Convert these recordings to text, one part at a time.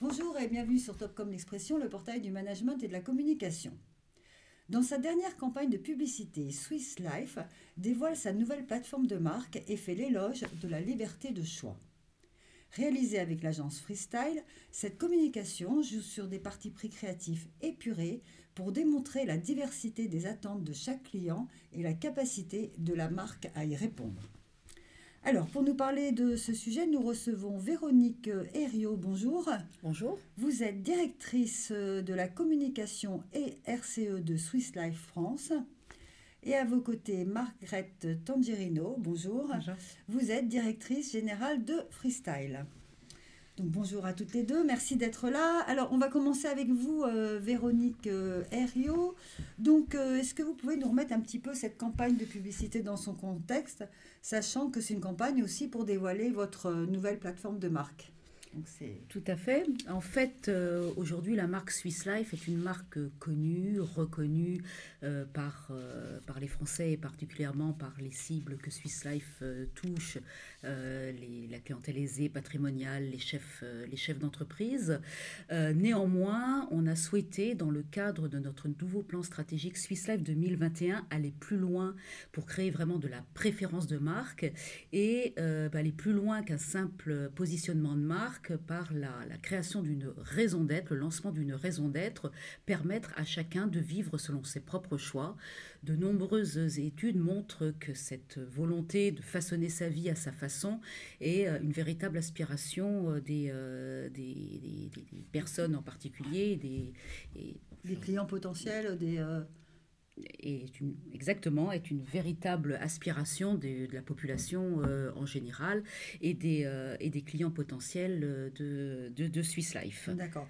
Bonjour et bienvenue sur Topcom l'Expression, le portail du management et de la communication. Dans sa dernière campagne de publicité, Swiss Life dévoile sa nouvelle plateforme de marque et fait l'éloge de la liberté de choix. Réalisée avec l'agence Freestyle, cette communication joue sur des partis pris créatifs épurés pour démontrer la diversité des attentes de chaque client et la capacité de la marque à y répondre. Alors, pour nous parler de ce sujet, nous recevons Véronique Herriot. Bonjour. Bonjour. Vous êtes directrice de la communication et RCE de Swiss Life France. Et à vos côtés, Margrethe Tangerino. Bonjour. Bonjour. Vous êtes directrice générale de Freestyle. Donc bonjour à toutes les deux, merci d'être là. Alors on va commencer avec vous, Véronique Herriot. Donc est-ce que vous pouvez nous remettre un petit peu cette campagne de publicité dans son contexte, sachant que c'est une campagne aussi pour dévoiler votre nouvelle plateforme de marque? Donc tout à fait. En fait, aujourd'hui, la marque Swiss Life est une marque connue, reconnue par les Français et particulièrement par les cibles que Swiss Life touche, la clientèle aisée, patrimoniale, les chefs d'entreprise. Néanmoins, on a souhaité, dans le cadre de notre nouveau plan stratégique Swiss Life 2021, aller plus loin pour créer vraiment de la préférence de marque et aller plus loin qu'un simple positionnement de marque par la création d'une raison d'être, le lancement d'une raison d'être, permettre à chacun de vivre selon ses propres choix. De nombreuses études montrent que cette volonté de façonner sa vie à sa façon est une véritable aspiration des personnes en particulier, des clients potentiels, est une véritable aspiration de la population en général et des clients potentiels de Swiss Life. D'accord.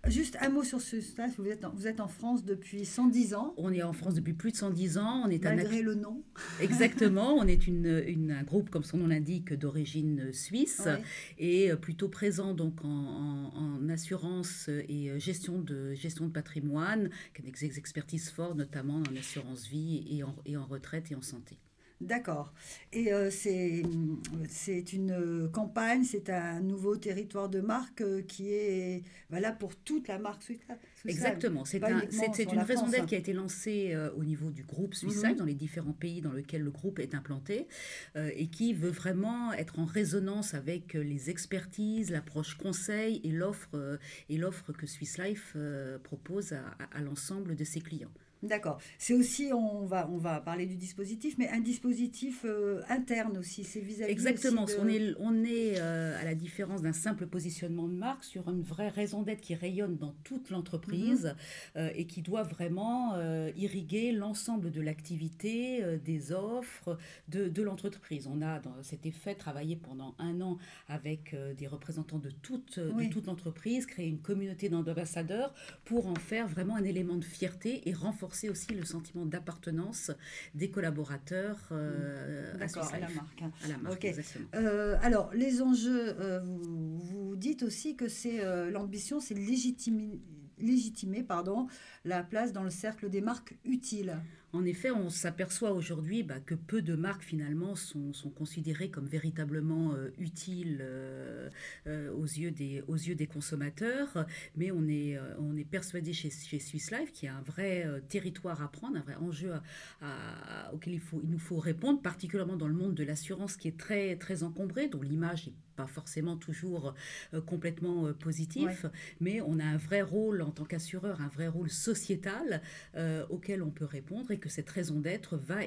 Juste un mot sur Swiss Life. Vous êtes en France depuis 110 ans. On est en France depuis plus de 110 ans. Malgré le nom. Exactement. On est un groupe, comme son nom l'indique, d'origine suisse, ouais. Et plutôt présent donc en assurance et gestion de patrimoine, qui a des expertises fortes, notamment en assurance vie et en retraite et en santé. D'accord. Et c'est une campagne, c'est un nouveau territoire de marque qui est valable pour toute la marque Swiss Life. Exactement. C'est une raison d'être qui a été lancée au niveau du groupe Swiss Life, dans les différents pays dans lesquels le groupe est implanté, et qui veut vraiment être en résonance avec les expertises, l'approche conseil et l'offre que Swiss Life propose à l'ensemble de ses clients. D'accord. C'est aussi, on va parler du dispositif, mais un dispositif interne aussi, c'est vis-à-vis. Exactement. Aussi on est à la différence d'un simple positionnement de marque sur une vraie raison d'être qui rayonne dans toute l'entreprise et qui doit vraiment irriguer l'ensemble de l'activité, des offres de l'entreprise. On a dans cet effet travaillé pendant 1 an avec des représentants de toute l'entreprise, créer une communauté d'ambassadeurs pour en faire vraiment un élément de fierté et renforcer aussi le sentiment d'appartenance des collaborateurs à la marque. À la marque, okay. Exactement. Alors, les enjeux, vous dites aussi que c'est l'ambition, c'est légitimer la place dans le cercle des marques utiles. En effet, on s'aperçoit aujourd'hui que peu de marques finalement sont considérées comme véritablement utiles aux yeux des consommateurs, mais on est persuadé chez Swiss Life qu'il y a un vrai territoire à prendre, un vrai enjeu auquel il nous faut répondre, particulièrement dans le monde de l'assurance qui est très, très encombré, dont l'image n'est pas forcément toujours complètement positif, mais on a un vrai rôle en tant qu'assureur, un vrai rôle sociétal auquel on peut répondre et que cette raison d'être va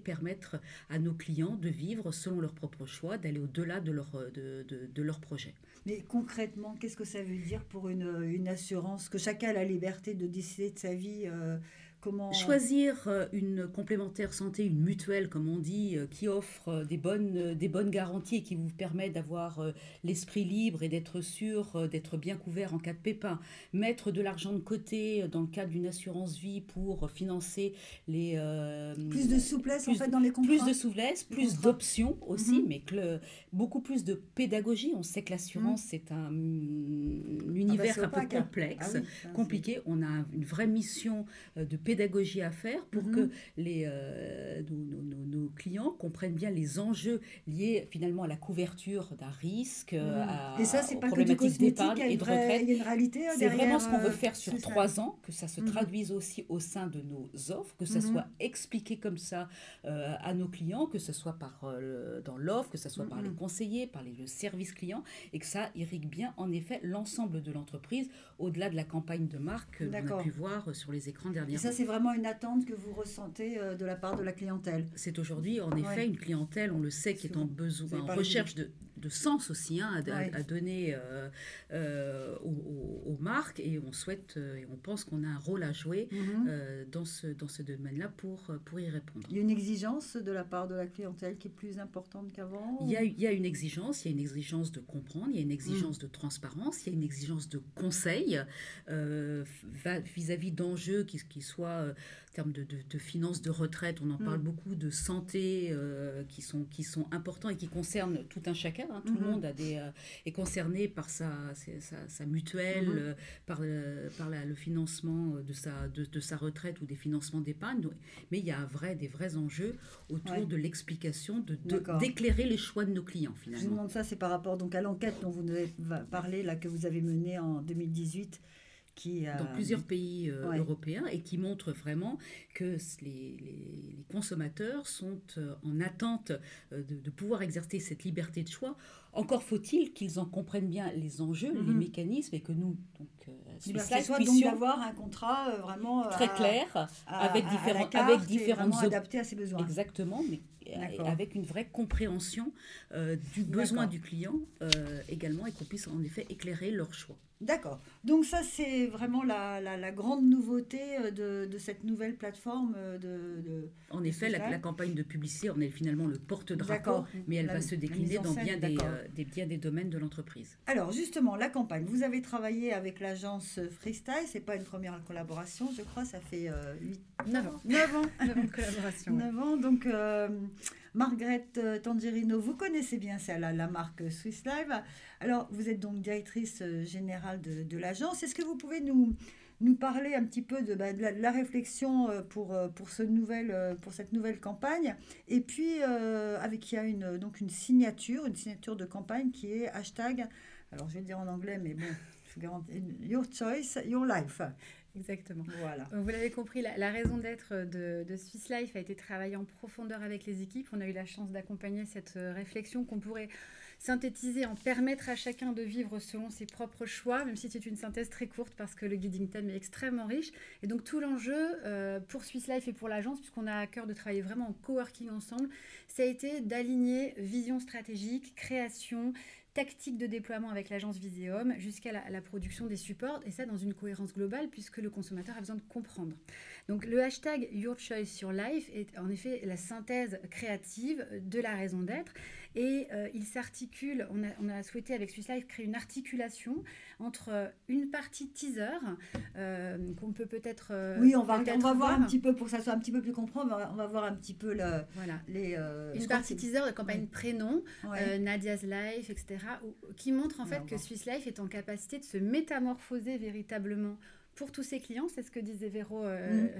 permettre à nos clients de vivre selon leurs propres choix, d'aller au-delà de leur projet. Mais concrètement, qu'est-ce que ça veut dire pour une assurance, que chacun a la liberté de décider de sa vie Choisir une complémentaire santé, une mutuelle comme on dit, qui offre des bonnes garanties et qui vous permet d'avoir l'esprit libre et d'être sûr d'être bien couvert en cas de pépin. Mettre de l'argent de côté dans le cadre d'une assurance vie pour financer les... plus de souplesse en fait dans les contrats. Plus de souplesse, plus d'options aussi, mais beaucoup plus de pédagogie. On sait que l'assurance c'est un univers un peu complexe, compliqué. On a une vraie mission de pédagogie pédagogie à faire pour que nos clients comprennent bien les enjeux liés finalement à la couverture d'un risque, Et ça, c'est aux pas que du problématiques cosmétique, d'épargne et de retraite. il y a une réalité C'est derrière vraiment ce qu'on veut faire sur Swiss 3 Life. ans, que ça se traduise aussi au sein de nos offres, que ça soit expliqué comme ça à nos clients, que ce soit dans l'offre, que ce soit par les conseillers, par le service client, et que ça irrigue bien en effet l'ensemble de l'entreprise, au-delà de la campagne de marque que l'on a pu voir sur les écrans Et dernièrement. ça, c'est vraiment une attente que vous ressentez de la part de la clientèle. C'est aujourd'hui en effet une clientèle, on le sait, qui est en besoin, en recherche de sens aussi, à donner aux marques, et on souhaite et on pense qu'on a un rôle à jouer dans ce domaine-là pour y répondre. Il y a une exigence de la part de la clientèle qui est plus importante qu'avant? Il y a une exigence, de comprendre, il y a une exigence de transparence, il y a une exigence de conseil vis-à-vis d'enjeux qui soient en termes de finances, de retraite. On en parle beaucoup, de santé qui sont importants et qui concernent tout un chacun. Tout le monde est concerné par sa mutuelle, par le financement de sa retraite ou des financements d'épargne. Mais il y a des vrais enjeux autour de l'explication, d'éclairer les choix de nos clients finalement. Je vous demande ça, c'est par rapport donc, à l'enquête dont vous nous avez parlé, là, que vous avez menée en 2018. Dans plusieurs pays européens, et qui montre vraiment que les consommateurs sont en attente de pouvoir exercer cette liberté de choix. Encore faut-il qu'ils en comprennent bien les enjeux, les mécanismes, et que nous, donc, liberté de choix, donc d'avoir un contrat vraiment très clair, avec différentes options adaptées à ses besoins. Exactement, mais avec une vraie compréhension du besoin du client également, et qu'on puisse en effet éclairer leur choix. D'accord. Donc ça, c'est vraiment la grande nouveauté de cette nouvelle plateforme. En effet, la campagne de publicité, on est finalement le porte-drapeau, mais elle va se décliner dans bien des domaines de l'entreprise. Alors justement, la campagne, vous avez travaillé avec l'agence Freestyle, c'est pas une première collaboration, je crois, ça fait 9 ans. 9 ans. 9 ans de collaboration. 9 ans, donc Margrethe Tangerino, vous connaissez bien la marque Swiss Life. Alors, vous êtes donc directrice générale de l'agence. Est-ce que vous pouvez nous parler un petit peu de la réflexion pour cette nouvelle campagne? Et puis, il y a une signature de campagne qui est hashtag, alors je vais le dire en anglais, mais bon, je vous garantis, Your Choice, Your Life. Exactement. Voilà. Vous l'avez compris, la raison d'être de Swiss Life a été travaillée en profondeur avec les équipes. On a eu la chance d'accompagner cette réflexion qu'on pourrait synthétiser en permettre à chacun de vivre selon ses propres choix, même si c'est une synthèse très courte parce que le guiding theme est extrêmement riche. Et donc tout l'enjeu pour Swiss Life et pour l'agence, puisqu'on a à cœur de travailler vraiment en coworking ensemble, ça a été d'aligner vision stratégique, création, tactique de déploiement avec l'agence Viséum jusqu'à la production des supports, et ça dans une cohérence globale puisque le consommateur a besoin de comprendre. Donc le hashtag Your Choice Your Life est en effet la synthèse créative de la raison d'être, et il s'articule, on a souhaité avec Swiss Life créer une articulation entre une partie teaser qu'on peut peut-être oui, on va voir un petit peu, pour que ça soit un petit peu plus compréhensible, on va voir un petit peu une partie teaser de campagne prénom, Nadia's Life, etc., qui montre en fait que Swiss Life est en capacité de se métamorphoser véritablement pour tous ses clients. C'est ce que disait Véro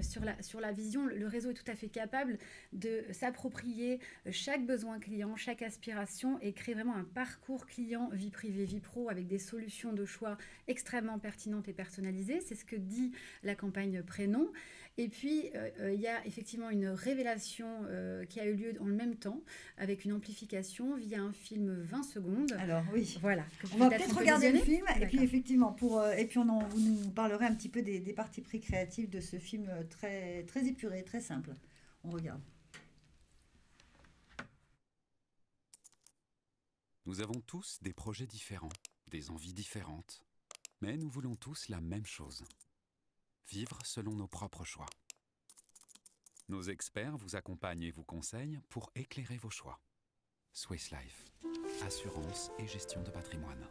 sur la vision. Le réseau est tout à fait capable de s'approprier chaque besoin client, chaque aspiration, et créer vraiment un parcours client, vie privée, vie pro, avec des solutions de choix extrêmement pertinentes et personnalisées. C'est ce que dit la campagne prénom. Et puis, il y a effectivement une révélation qui a eu lieu en même temps, avec une amplification via un film 20 secondes. Alors oui, voilà. On va peut-être regarder le film, et puis effectivement, vous nous parlerez un petit peu des parties pris créatives de ce film très, très épuré, très simple. On regarde. Nous avons tous des projets différents, des envies différentes, mais nous voulons tous la même chose. Vivre selon nos propres choix. Nos experts vous accompagnent et vous conseillent pour éclairer vos choix. Swiss Life, assurance et gestion de patrimoine.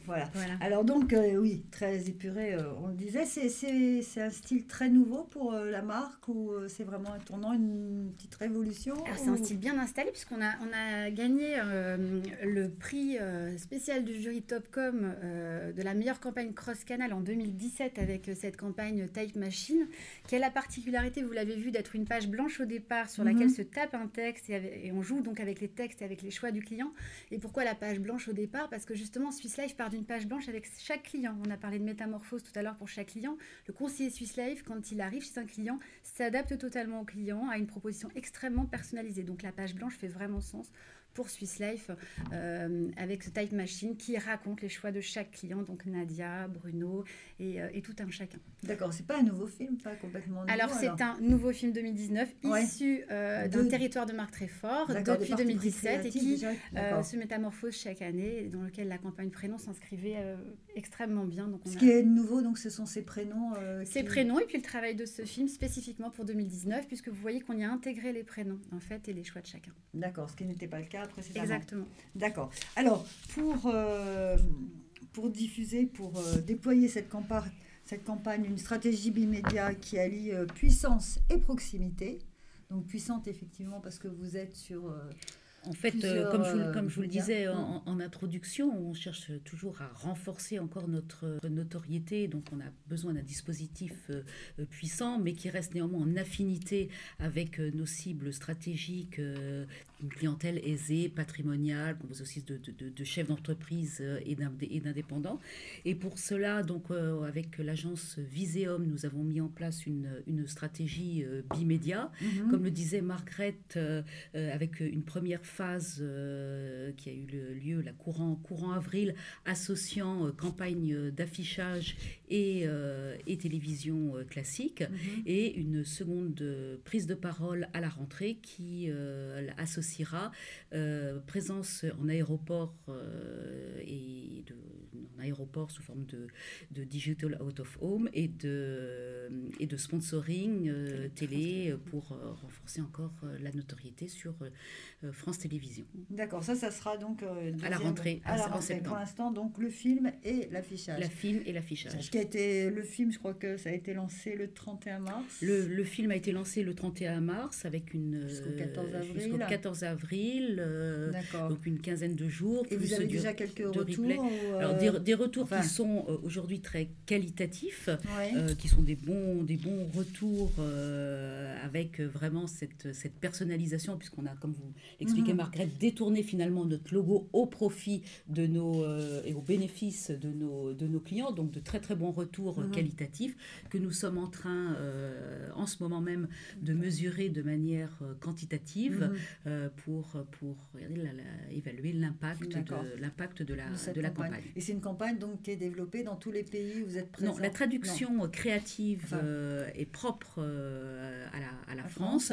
Voilà. Voilà. Alors donc, oui, très épuré, on le disait. C'est un style très nouveau pour la marque ou c'est vraiment un tournant, une petite révolution? Alors, c'est un style bien installé puisqu'on a gagné le prix spécial du jury Topcom de la meilleure campagne cross-canal en 2017 avec cette campagne Type Machine qui a la particularité, vous l'avez vu, d'être une page blanche au départ sur laquelle se tape un texte et on joue donc avec les textes et avec les choix du client. Et pourquoi la page blanche au départ? Parce que justement, Swiss Life part d'une page blanche avec chaque client. On a parlé de métamorphose tout à l'heure pour chaque client. Le conseiller Swiss Life, quand il arrive chez un client, s'adapte totalement au client, à une proposition extrêmement personnalisée. Donc la page blanche fait vraiment sens pour Swiss Life avec ce Type Machine qui raconte les choix de chaque client, donc Nadia, Bruno et tout un chacun. D'accord, c'est pas un nouveau film, pas complètement nouveau. Alors c'est un nouveau film 2019 issu d'un territoire de marque très fort depuis 2017 et qui se métamorphose chaque année et dans lequel la campagne prénom s'inscrivait extrêmement bien. Donc ce qui est nouveau, donc, ce sont ces prénoms. Ces prénoms et puis le travail de ce film spécifiquement pour 2019 puisque vous voyez qu'on y a intégré les prénoms en fait et les choix de chacun. D'accord, ce qui n'était pas le cas précédemment. Exactement. D'accord. Alors, pour diffuser, pour déployer cette campagne, une stratégie bimédia qui allie puissance et proximité. Donc, puissante, effectivement, parce que vous êtes sur... En fait, comme je vous le disais en introduction, on cherche toujours à renforcer encore notre notoriété. Donc, on a besoin d'un dispositif puissant, mais qui reste néanmoins en affinité avec nos cibles stratégiques, une clientèle aisée, patrimoniale, composée aussi de chefs d'entreprise et d'indépendants. Et pour cela, donc, avec l'agence Viséum, nous avons mis en place une stratégie bimédia. Comme le disait Margrethe, avec une première phase qui a eu lieu courant avril, associant campagne d'affichage et télévision classique, et une seconde prise de parole à la rentrée qui associera présence en aéroport en aéroport sous forme de digital out of home et de sponsoring télé pour renforcer encore la notoriété sur France Télévisions. D'accord, ça sera donc à la rentrée, en septembre. Pour l'instant, donc le film et l'affichage. L'affichage. Le film, je crois que ça a été lancé le 31 mars. Le film a été lancé le 31 mars avec jusqu'au 14 avril. Donc une quinzaine de jours. Et vous avez déjà quelques retours Alors des retours qui sont aujourd'hui très qualitatifs, qui sont des bons retours avec vraiment cette personnalisation, puisqu'on a, comme vous l'expliquez Margrethe, détourné finalement notre logo au profit de et au bénéfice de nos clients, donc de très très bons retours qualitatifs que nous sommes en train en ce moment même de mesurer de manière quantitative pour évaluer l'impact de la campagne. Et c'est une campagne donc qui est développée dans tous les pays où vous êtes présents? Non, la traduction créative est propre à la France.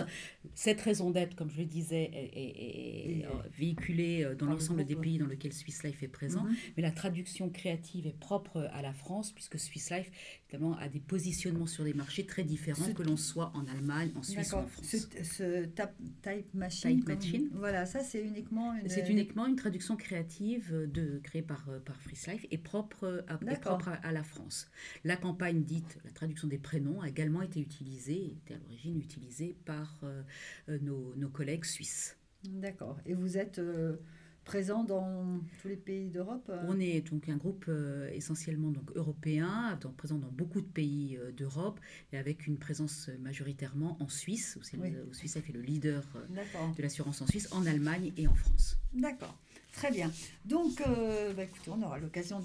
Cette raison d'être, comme je le disais, est véhiculée dans l'ensemble des pays dans lesquels Swiss Life est présent. Mais la traduction créative est propre à la France, puisque Swiss Life évidemment a des positionnements sur des marchés très différents, que l'on soit en Allemagne, en Suisse ou en France. Ce Type Machine, voilà, ça c'est uniquement une traduction créative créée par Swiss Life et propre à la France. La campagne dite la traduction des prénoms a également été était à l'origine utilisée par nos collègues suisses. D'accord. Et vous êtes présent dans tous les pays d'Europe? On est donc un groupe essentiellement européen, présent dans beaucoup de pays d'Europe, et avec une présence majoritairement en Suisse, où Swiss Life est le leader de l'assurance en Suisse, en Allemagne et en France. D'accord, très bien. Donc, écoutez, on aura l'occasion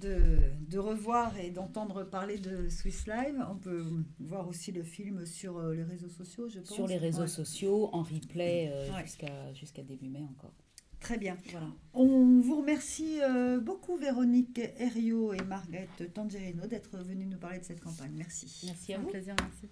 de revoir et d'entendre parler de Swiss Life. On peut voir aussi le film sur les réseaux sociaux, je pense. Sur les réseaux sociaux, en replay jusqu'à début mai encore. Très bien. Voilà. On vous remercie beaucoup, Véronique Herriot et Margrethe Tangerino, d'être venues nous parler de cette campagne. Merci. Merci à vous. Un plaisir, merci.